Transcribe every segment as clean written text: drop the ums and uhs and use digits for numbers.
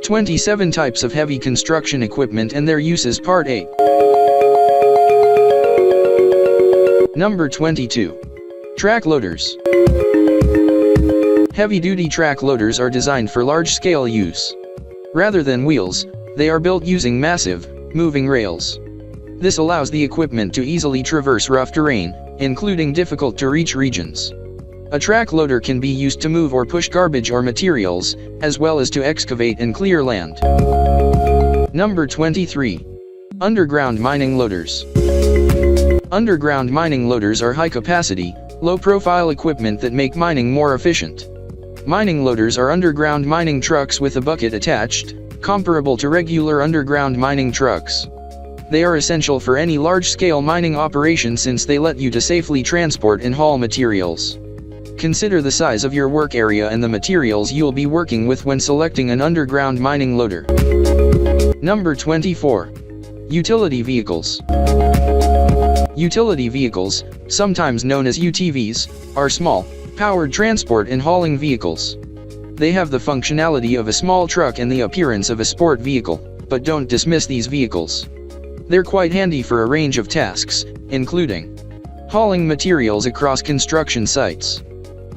27 types of heavy construction equipment and their uses, Part 8. Number 22. Track loaders. Heavy-duty track loaders are designed for large-scale use. Rather than wheels, they are built using massive, moving rails. This allows the equipment to easily traverse rough terrain, including difficult-to-reach regions. A track loader can be used to move or push garbage or materials, as well as to excavate and clear land. Number 23. Underground mining loaders. Underground mining loaders are high-capacity, low-profile equipment that make mining more efficient. Mining loaders are underground mining trucks with a bucket attached, comparable to regular underground mining trucks. They are essential for any large-scale mining operation since they let you to safely transport and haul materials. Consider the size of your work area and the materials you'll be working with when selecting an underground mining loader. Number 24. Utility vehicles. Utility vehicles, sometimes known as UTVs, are small, powered transport and hauling vehicles. They have the functionality of a small truck and the appearance of a sport vehicle, but don't dismiss these vehicles. They're quite handy for a range of tasks, including hauling materials across construction sites,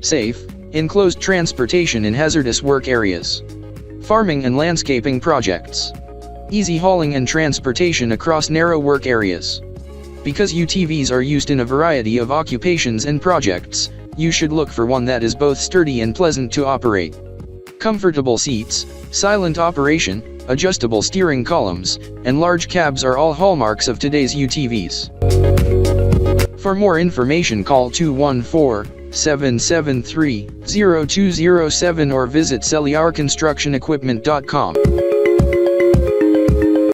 safe, enclosed transportation in hazardous work areas, farming and landscaping projects, easy hauling and transportation across narrow work areas. Because UTVs are used in a variety of occupations and projects, you should look for one that is both sturdy and pleasant to operate. Comfortable seats, silent operation, adjustable steering columns, and large cabs are all hallmarks of today's UTVs. For more information, call 214-773-0207 or visit celiarconstructionequipment.com.